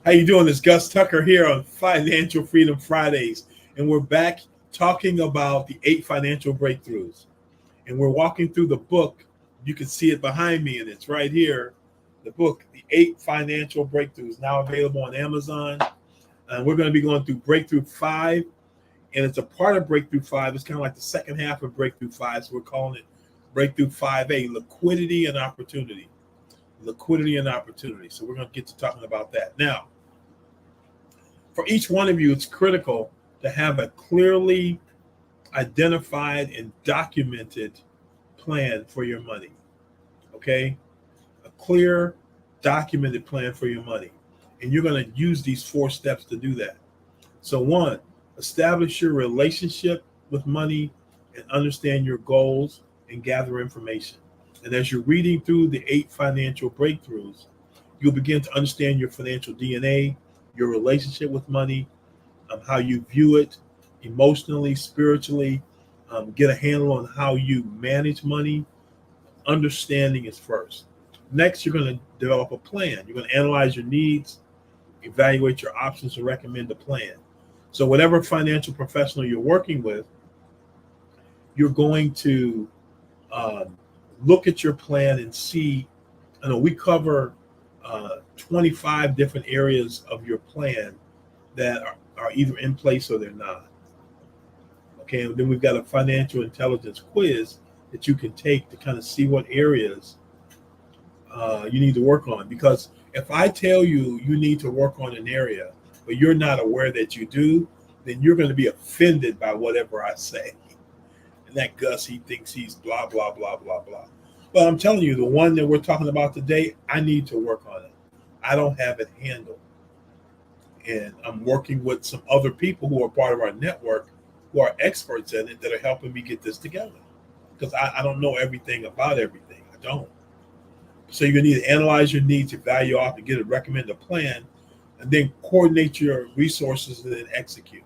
How you doing? It's Gus Tucker here on Financial Freedom Fridays, and we're back talking about the 8 financial breakthroughs. And we're walking through the book. You can see it behind me, and it's right here. The book, The 8 Financial Breakthroughs, now available on Amazon. And we're going to be going through Breakthrough 5, and it's a part of Breakthrough 5. It's kind of like the second half of Breakthrough 5, so we're calling it Breakthrough 5A, Liquidity and Opportunity. Liquidity and opportunity. So we're going to get to talking about that. Now, for each one of you, it's critical to have a clearly identified and documented plan for your money. Okay? A clear, documented plan for your money. And you're going to use these 4 steps to do that. So 1, establish your relationship with money and understand your goals and gather information. And as you're reading through the 8 financial breakthroughs, you'll begin to understand your financial DNA, your relationship with money, how you view it emotionally, spiritually, get a handle on how you manage money. Understanding is first. Next, you're going to develop a plan. You're going to analyze your needs, evaluate your options, and recommend a plan. So whatever financial professional you're working with, you're going to look at your plan and see. I know we cover 25 different areas of your plan that are either in place or they're not. Okay, and then we've got a financial intelligence quiz that you can take to kind of see what areas you need to work on. Because if I tell you you need to work on an area, but you're not aware that you do, then you're going to be offended by whatever I say. And that Gus, he thinks he's blah, blah, blah, blah, blah. But I'm telling you, the one that we're talking about today, I need to work on it. I don't have it handled. And I'm working with some other people who are part of our network who are experts in it that are helping me get this together. Because I don't know everything about everything. I don't. So you're going to need to analyze your needs, evaluate off, and get a recommend a plan, and then coordinate your resources and then execute.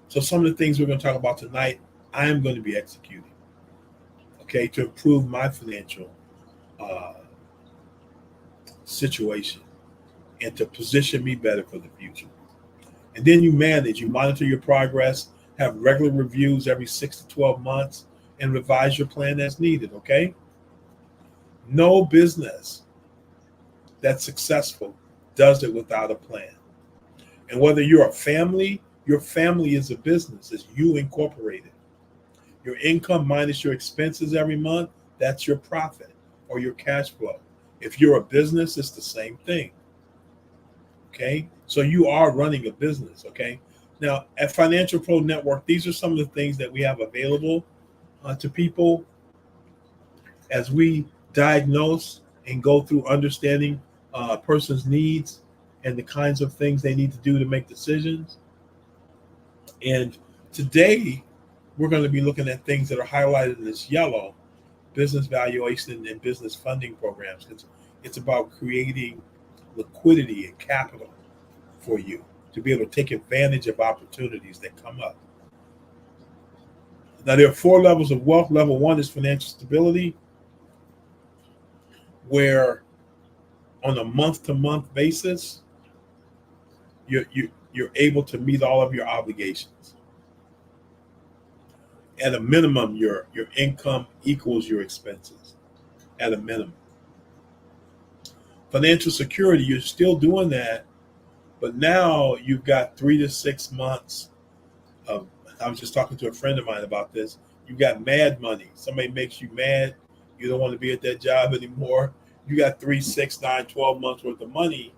So some of the things we're going to talk about tonight, I am going to be executing, okay, to improve my financial situation and to position me better for the future. And then you manage, you monitor your progress, have regular reviews every 6 to 12 months, and revise your plan as needed, okay? No business that's successful does it without a plan. And whether you're a family, your family is a business, it's you incorporated. Your income minus your expenses every month, that's your profit or your cash flow. If you're a business, it's the same thing. Okay? So you are running a business, okay? Now, at Financial Pro Network, these are some of the things that we have available to people as we diagnose and go through understanding a person's needs and the kinds of things they need to do to make decisions. And today, we're going to be looking at things that are highlighted in this yellow, business valuation and business funding programs. It's about creating liquidity and capital for you to be able to take advantage of opportunities that come up. Now, there are 4 levels of wealth. Level 1 is financial stability, where on a month-to-month basis, you're able to meet all of your obligations. At a minimum, your income equals your expenses at a minimum. Financial security, you're still doing that, but now you've got 3 to 6 months of, I was just talking to a friend of mine about this. You've got mad money. Somebody makes you mad. You don't want to be at that job anymore. You got 3, 6, 9, 12 months worth of money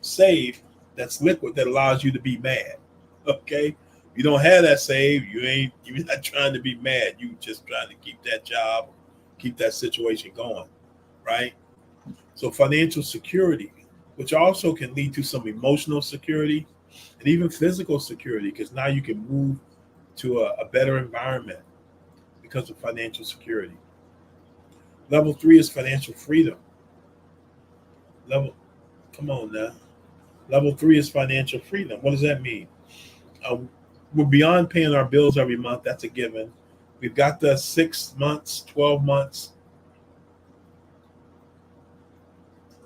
saved that's liquid that allows you to be mad. Okay? You don't have that saved, you're not trying to be mad. You just trying to keep that job, keep that situation going, right? So financial security, which also can lead to some emotional security and even physical security, because now you can move to a better environment because of financial security. Level 3 is financial freedom. Come on now. Level 3 is financial freedom. What does that mean? We're beyond paying our bills every month. That's a given. We've got the 6 months, 12 months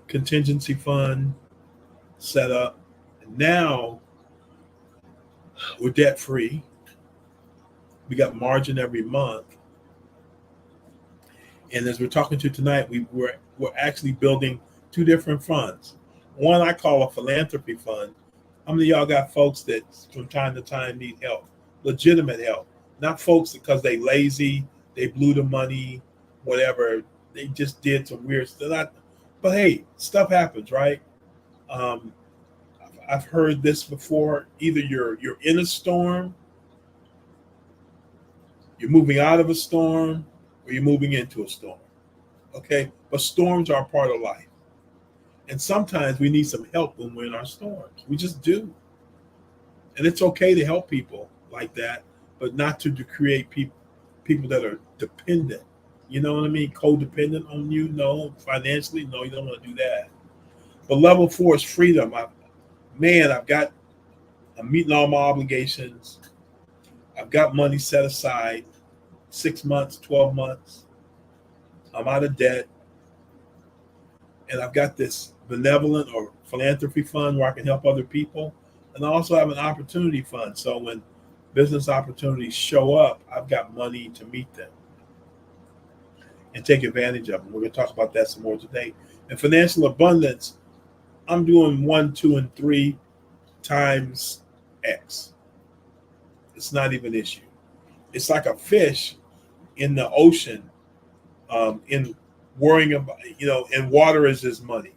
contingency fund. set up. And now we're debt free. We got margin every month. And as we're talking to tonight, we're actually building two different funds. One I call a philanthropy fund. How many of y'all got folks that from time to time need help, legitimate help, not folks because they lazy, they blew the money, whatever, they just did some weird stuff. But hey, stuff happens, right? Um, I've heard this before. Either you're in a storm, you're moving out of a storm, or you're moving into a storm. Okay, but storms are a part of life, and sometimes we need some help when we're in our storms. We just do. And it's okay to help people like that, but not to create people that are dependent. You know what I mean? Codependent on you? No. Financially? No, you don't want to do that. But level 4 is freedom. I'm meeting all my obligations. I've got money set aside, 6 months, 12 months. I'm out of debt. And I've got this benevolent or philanthropy fund where I can help other people. And I also have an opportunity fund. So when business opportunities show up, I've got money to meet them and take advantage of them. We're going to talk about that some more today. And financial abundance, I'm doing 1, 2, and 3 times X. It's not even an issue. It's like a fish in the ocean, in worrying about, and water is his money.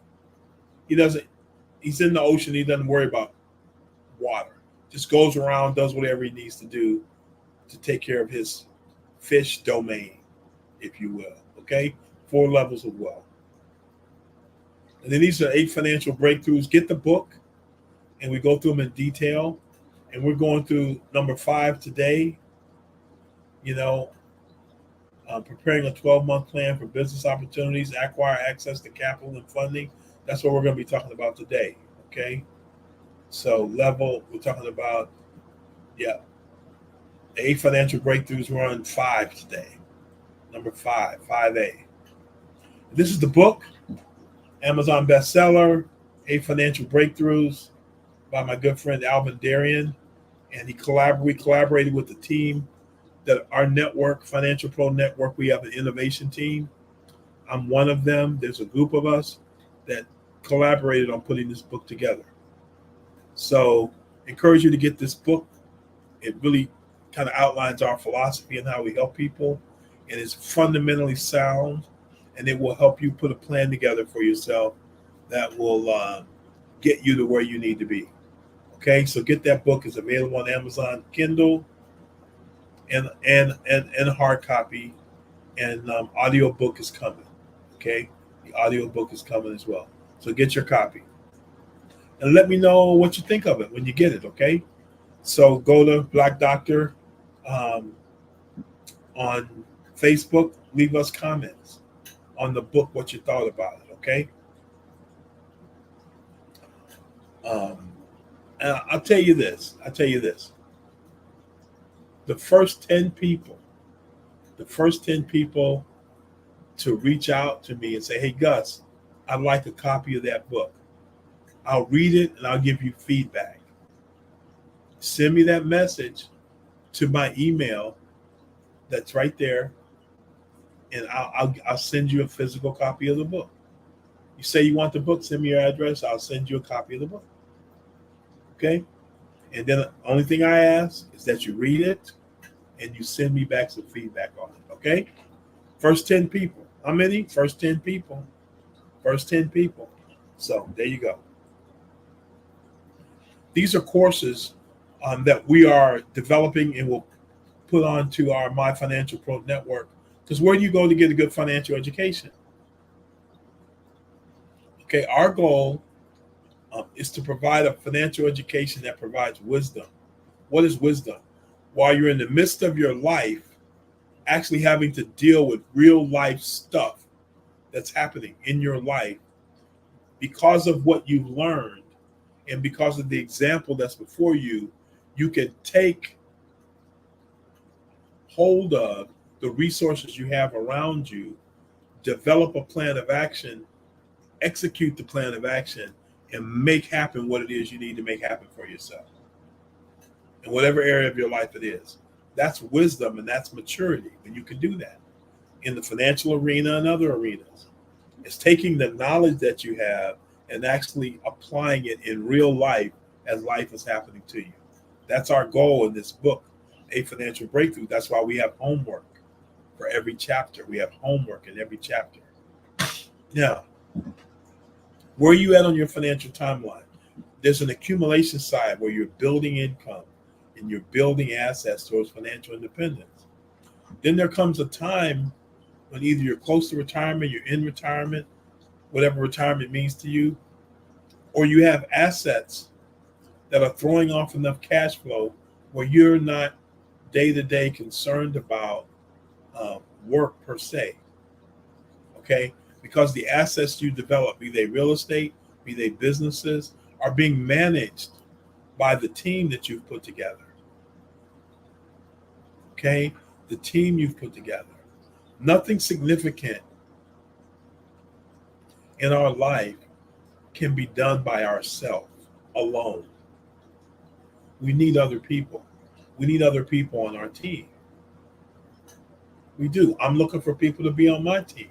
He's in the ocean. He doesn't worry about water. Just goes around, does whatever he needs to do to take care of his fish domain, if you will. Okay? 4 levels of wealth. And then these are 8 financial breakthroughs. Get the book, and we go through them in detail. And we're going through number 5 today. Preparing a 12-month plan for business opportunities, acquire access to capital and funding. That's what we're going to be talking about today. Okay? So we're talking about, the 8 financial breakthroughs. We're on 5 today. Number 5, 5A. This is the book, Amazon bestseller, 8 Financial Breakthroughs by my good friend Alvin Darien. And we collaborated with the team that our network, Financial Pro Network, we have an innovation team. I'm one of them. There's a group of us that collaborated on putting this book together. So encourage you to get this book. It really kind of outlines our philosophy and how we help people. And it's fundamentally sound, and it will help you put a plan together for yourself that will get you to where you need to be. Okay, so get that book. It's available on Amazon Kindle and hard copy, and audio book is coming. Okay, the audio book is coming as well. So get your copy. And let me know what you think of it when you get it, okay? So go to Black Doctor on Facebook. Leave us comments on the book, what you thought about it, okay? And I'll tell you this. The first 10 people to reach out to me and say, hey, Gus, I'd like a copy of that book. I'll read it and I'll give you feedback. Send me that message to my email that's right there, and I'll send you a physical copy of the book. You say you want the book, send me your address, I'll send you a copy of the book. Okay? And then the only thing I ask is that you read it and you send me back some feedback on it. Okay? First 10 people. How many? First 10 people. First 10 people. So there you go. These are courses that we are developing and will put onto our My Financial Pro network. Because where do you go to get a good financial education? Okay, our goal is to provide a financial education that provides wisdom. What is wisdom? While you're in the midst of your life, actually having to deal with real life stuff that's happening in your life because of what you've learned and because of the example that's before you, you can take hold of the resources you have around you, develop a plan of action, execute the plan of action, and make happen what it is you need to make happen for yourself in whatever area of your life it is. That's wisdom and that's maturity when you can do that in the financial arena and other arenas. It's taking the knowledge that you have and actually applying it in real life as life is happening to you. That's our goal in this book, A Financial Breakthrough. That's why we have homework for every chapter. We have homework in every chapter. Now, where are you at on your financial timeline? There's an accumulation side where you're building income and you're building assets towards financial independence. Then there comes a time when either you're close to retirement, you're in retirement, whatever retirement means to you, or you have assets that are throwing off enough cash flow where you're not day-to-day concerned about work per se, okay? Because the assets you develop, be they real estate, be they businesses, are being managed by the team that you've put together, okay? The team you've put together. Nothing significant in our life can be done by ourselves alone. We need other people. We need other people on our team. We do. I'm looking for people to be on my team,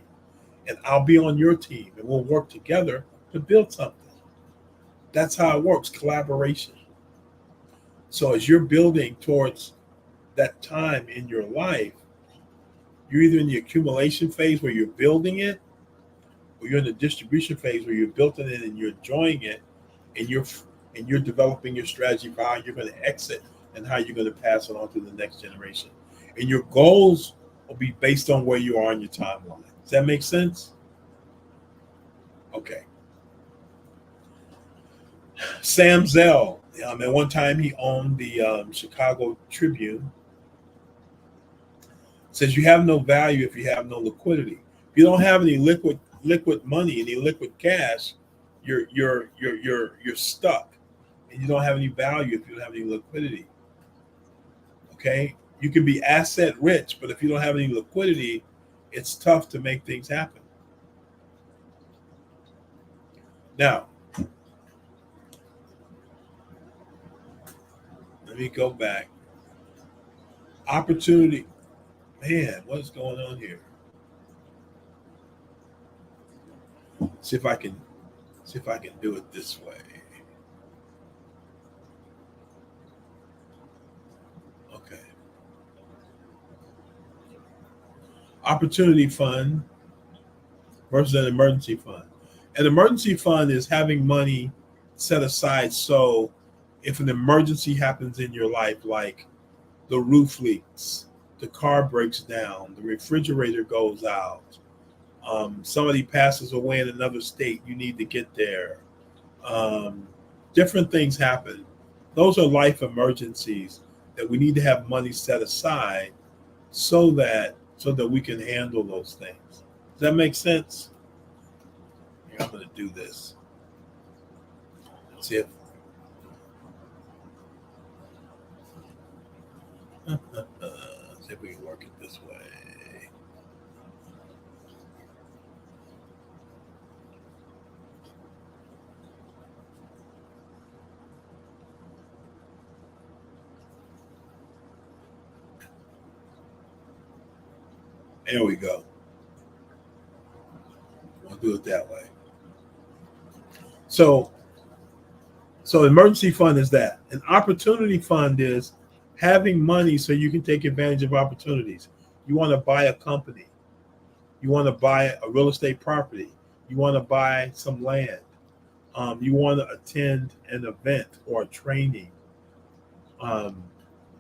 and I'll be on your team, and we'll work together to build something. That's how it works, collaboration. So as you're building towards that time in your life, you're either in the accumulation phase where you're building it, or you're in the distribution phase where you're building it and you're enjoying it, and you're developing your strategy for how you're going to exit and how you're going to pass it on to the next generation. And your goals will be based on where you are in your timeline. Does that make sense? Okay. Sam Zell, at one time he owned the Chicago Tribune, says you have no value if you have no liquidity. If you don't have any liquid money, any liquid cash, you're stuck, and you don't have any value if you don't have any liquidity. Okay, you can be asset rich, but if you don't have any liquidity, it's tough to make things happen. Now, let me go back. Opportunity. Man, what is going on here? See if I can do it this way. Okay. Opportunity fund versus an emergency fund. An emergency fund is having money set aside so if an emergency happens in your life, like the roof leaks, the car breaks down, the refrigerator goes out, somebody passes away in another state, you need to get there. Different things happen. Those are life emergencies that we need to have money set aside so that we can handle those things. Does that make sense? Here, I'm going to do this. Let's see if see if we can work it this way. There we go. We'll do it that way. So emergency fund is that. An opportunity fund is having money so you can take advantage of opportunities. You want to buy a company. You want to buy a real estate property. You want to buy some land. You want to attend an event or a training.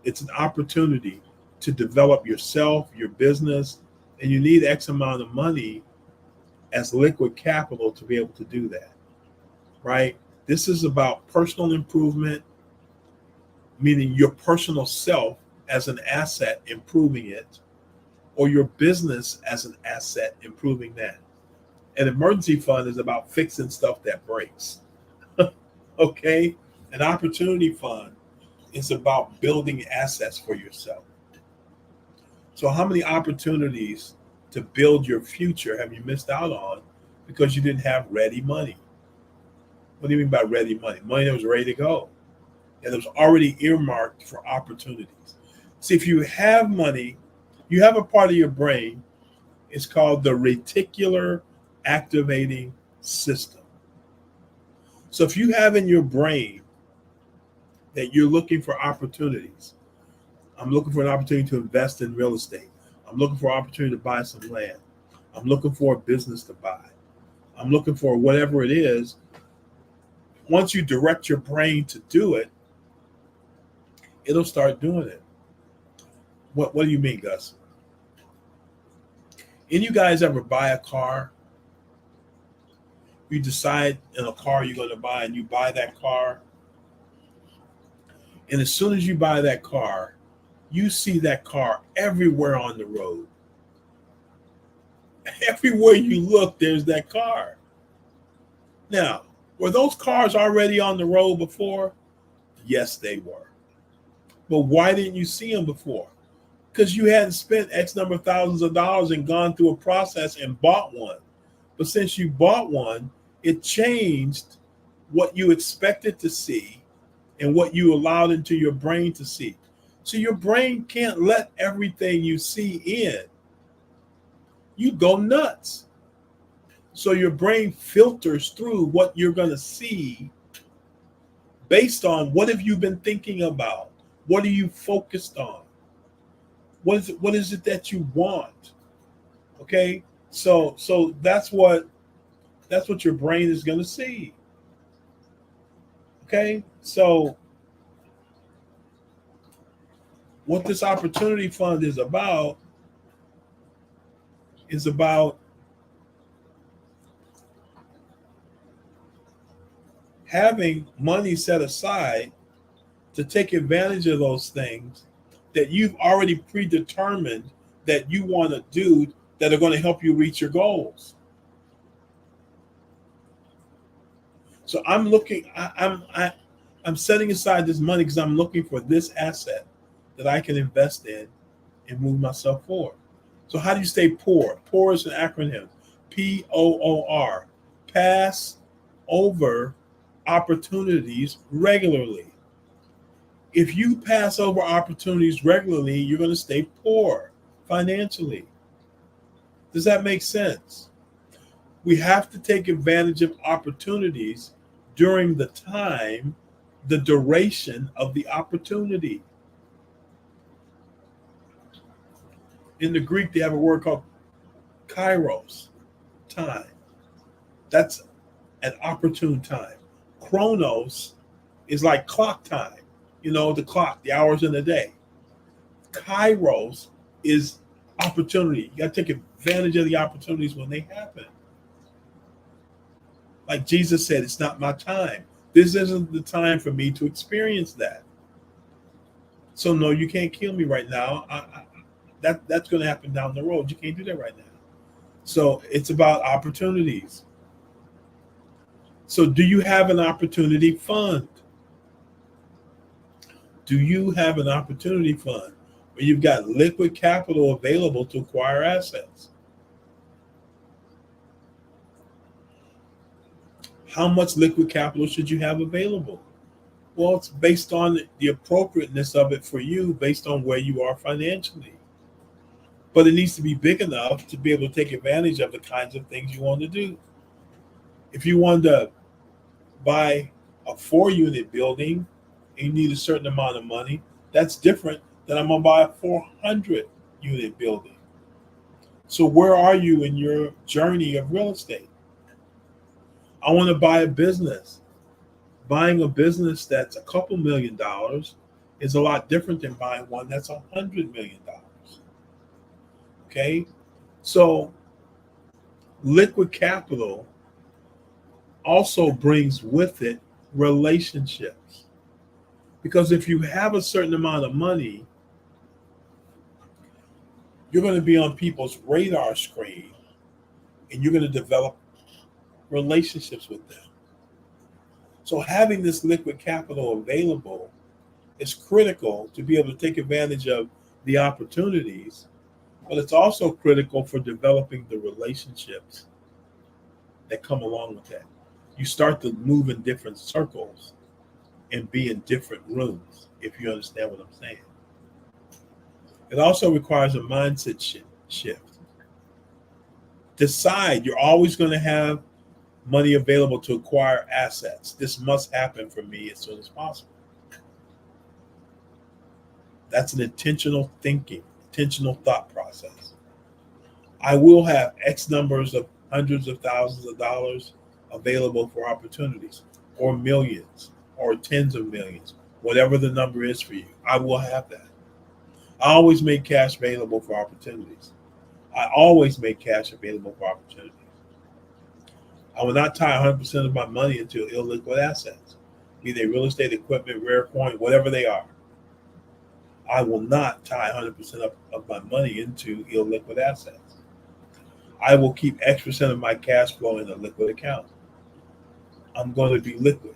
It's an opportunity to develop yourself, your business, and you need X amount of money as liquid capital to be able to do that, right? This is about personal improvement, meaning your personal self as an asset, improving it, or your business as an asset, improving that. An emergency fund is about fixing stuff that breaks. Okay? An opportunity fund is about building assets for yourself. So how many opportunities to build your future have you missed out on because you didn't have ready money? What do you mean by ready money? Money that was ready to go, and it was already earmarked for opportunities. See, if you have money, you have a part of your brain. It's called the reticular activating system. So if you have in your brain that you're looking for opportunities, I'm looking for an opportunity to invest in real estate. I'm looking for an opportunity to buy some land. I'm looking for a business to buy. I'm looking for whatever it is. Once you direct your brain to do it, it'll start doing it. What do you mean, Gus? Any you guys ever buy a car? You decide in a car you're going to buy, and you buy that car. And as soon as you buy that car, you see that car everywhere on the road. Everywhere you look, there's that car. Now, were those cars already on the road before? Yes, they were. But why didn't you see them before? Because you hadn't spent X number of thousands of dollars and gone through a process and bought one. But since you bought one, it changed what you expected to see and what you allowed into your brain to see. So your brain can't let everything you see in. You go nuts. So your brain filters through what you're going to see based on what have you been thinking about? What are you focused on? What is it that you want? Okay? So that's what your brain is going to see. Okay? So what this opportunity fund is about having money set aside to take advantage of those things that you've already predetermined that you want to do that are going to help you reach your goals. So I'm setting aside this money because I'm looking for this asset that I can invest in and move myself forward. So how do you stay poor? Poor is an acronym. POOR. Pass over opportunities regularly. If you pass over opportunities regularly, you're going to stay poor financially. Does that make sense? We have to take advantage of opportunities during the duration of the opportunity. In the Greek, they have a word called kairos, time. That's an opportune time. Chronos is like clock time. You know, the clock, the hours in the day. Kairos is opportunity. You got to take advantage of the opportunities when they happen. Like Jesus said, it's not my time. This isn't the time for me to experience that. So no, you can't kill me right now. That's going to happen down the road. You can't do that right now. So it's about opportunities. So do you have an opportunity fund? Do you have an opportunity fund where you've got liquid capital available to acquire assets? How much liquid capital should you have available? Well, it's based on the appropriateness of it for you based on where you are financially. But it needs to be big enough to be able to take advantage of the kinds of things you want to do. If you want to buy a 4-unit building and you need a certain amount of money, that's different than I'm going to buy a 400-unit building. So where are you in your journey of real estate? I want to buy a business. Buying a business that's a couple $1 million is a lot different than buying one that's $100 million. Okay? So liquid capital also brings with it relationships. Because if you have a certain amount of money, you're going to be on people's radar screen and you're going to develop relationships with them. So having this liquid capital available is critical to be able to take advantage of the opportunities, but it's also critical for developing the relationships that come along with that. you start to move in different circles and be in different rooms, if you understand what I'm saying. It also requires a mindset shift. Decide you're always going to have money available to acquire assets. This must happen for me as soon as possible. That's an intentional thinking, intentional thought process. I will have X numbers of hundreds of thousands of dollars available for opportunities, or millions, or tens of millions, whatever the number is for you. I will have that. I always make cash available for opportunities. I always make cash available for opportunities. I will not tie 100% of my money into illiquid assets, be they real estate, equipment, rare coin, whatever they are. I will not tie 100% of my money into illiquid assets. I will keep X% of my cash flow in a liquid account. I'm going to be liquid.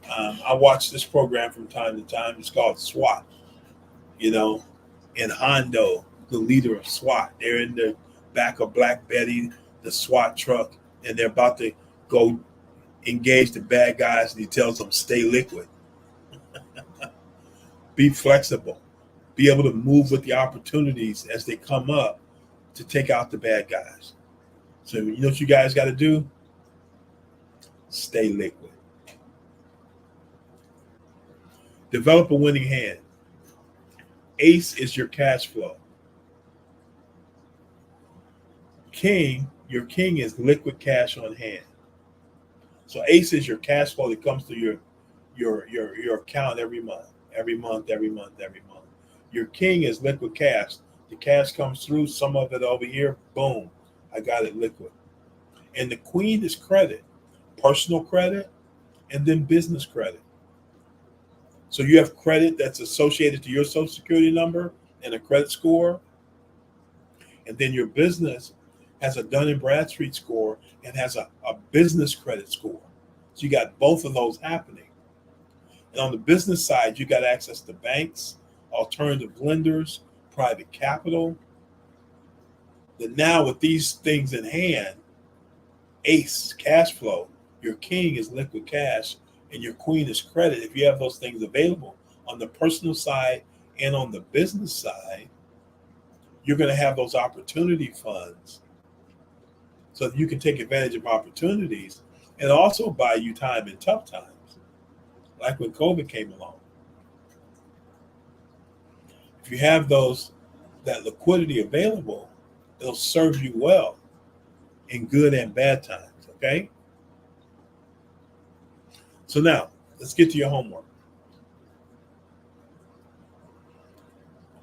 I watch this program from time to time. It's called SWAT. And Hondo, the leader of SWAT, they're in the back of Black Betty, the SWAT truck, and they're about to go engage the bad guys, and he tells them, stay liquid. Be flexible. Be able to move with the opportunities as they come up to take out the bad guys. So you know what you guys got to do? Stay liquid. Develop a winning hand. Ace is your cash flow. Your king is liquid cash on hand. So Ace is your cash flow that comes through your account every month. Your king is liquid cash. The cash comes through, some of it over here, boom, I got it liquid. And the queen is credit, personal credit, and then business credit. So you have credit that's associated to your Social Security number and a credit score. And then your business has a Dun & Bradstreet score and has a business credit score. So you got both of those happening. And on the business side, you got access to banks, alternative lenders, private capital. That now with these things in hand, Ace, cash flow, your king is liquid cash, and your queen is credit. If you have those things available on the personal side and on the business side, you're going to have those opportunity funds so that you can take advantage of opportunities and also buy you time in tough times, like when COVID came along. If you have that liquidity available, it'll serve you well in good and bad times, okay? So now, let's get to your homework.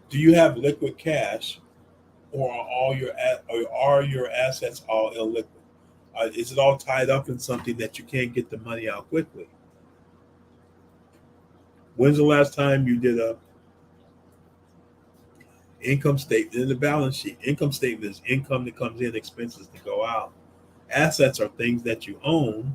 Do you have liquid cash, or are your assets all illiquid? Is it all tied up in something that you can't get the money out quickly? When's the last time you did a income statement in the balance sheet? Income statement is income that comes in, expenses that go out. Assets are things that you own.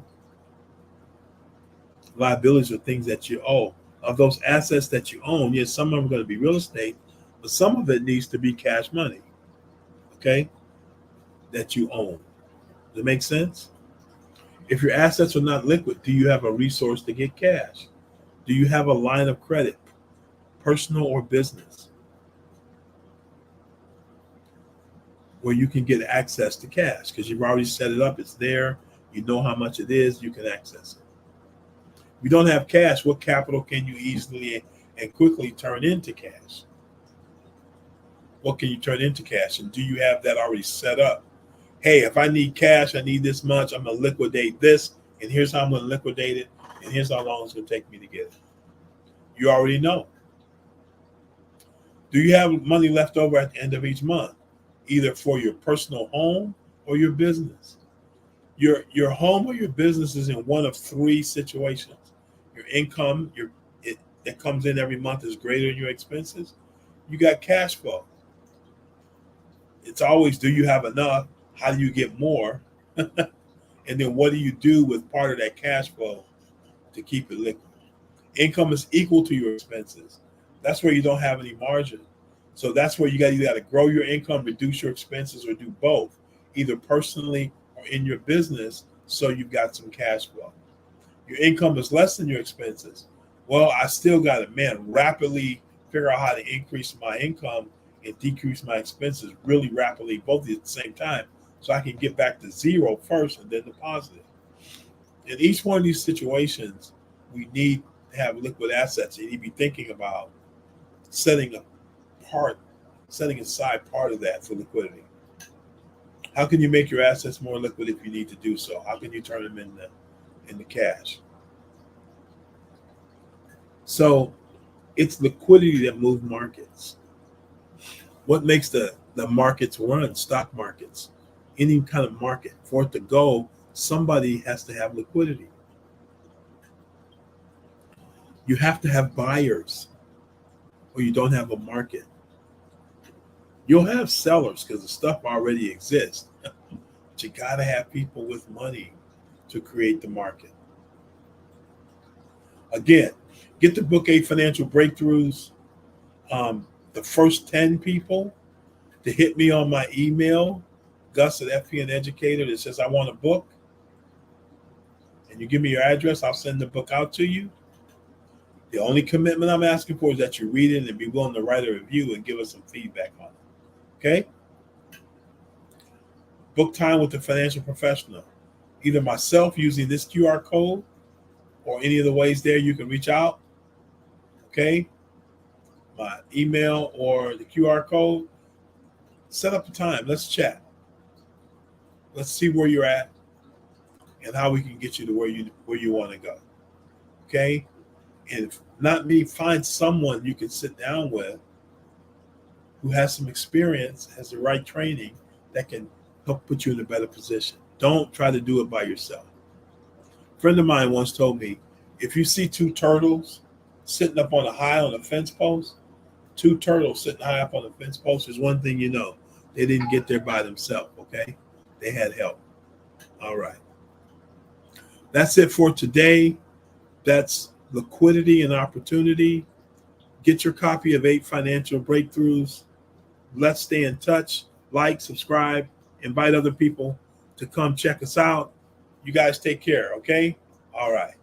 Liabilities are things that you owe. Of those assets that you own, yes, some of them are going to be real estate, but some of it needs to be cash money, okay, that you own. Does it make sense? If your assets are not liquid, do you have a resource to get cash? Do you have a line of credit, personal or business, where you can get access to cash because you've already set it up, it's there, you know how much it is, you can access it. If you don't have cash, what capital can you easily and quickly turn into cash? What can you turn into cash? And do you have that already set up? Hey, if I need cash, I need this much, I'm going to liquidate this, and here's how I'm going to liquidate it, and here's how long it's going to take me to get it. You already know. Do you have money left over at the end of each month, either for your personal home or your business? Your home or your business is in one of three situations. Your income, that comes in every month is greater than your expenses. You got cash flow. It's always, do you have enough? How do you get more? And then what do you do with part of that cash flow to keep it liquid? Income is equal to your expenses. That's where you don't have any margin. So that's where you got to grow your income, reduce your expenses, or do both, either personally or in your business, so you've got some cash flow. Your income is less than your expenses. Well, I still got to, rapidly figure out how to increase my income and decrease my expenses really rapidly, both at the same time, so I can get back to zero first and then the positive. In each one of these situations, we need to have liquid assets. You need to be thinking about setting aside part of that for liquidity. How can you make your assets more liquid if you need to do so? How can you turn them into cash? So it's liquidity that moves markets. What makes the markets run, stock markets, any kind of market? For it to go, somebody has to have liquidity. You have to have buyers or you don't have a market. You'll have sellers because the stuff already exists. But you got to have people with money to create the market. Again, get the book 8 Financial Breakthroughs. The first 10 people to hit me on my email, Gus at FPN Educator, that says I want a book, and you give me your address, I'll send the book out to you. The only commitment I'm asking for is that you read it and be willing to write a review and give us some feedback on it. Okay? Book time with a financial professional. Either myself using this QR code or any of the ways there you can reach out. Okay? My email or the QR code. Set up a time. Let's chat. Let's see where you're at and how we can get you to where you want to go. Okay? And if not me, find someone you can sit down with who has some experience, has the right training that can help put you in a better position. Don't try to do it by yourself. A friend of mine once told me, if you see two turtles sitting up on a fence post, two turtles sitting high up on the fence post, there's one thing you know. They didn't get there by themselves, okay? They had help. All right. That's it for today. That's liquidity and opportunity. Get your copy of 8 Financial Breakthroughs. Let's stay in touch. Like, subscribe, invite other people to come check us out. You guys take care, okay? All right.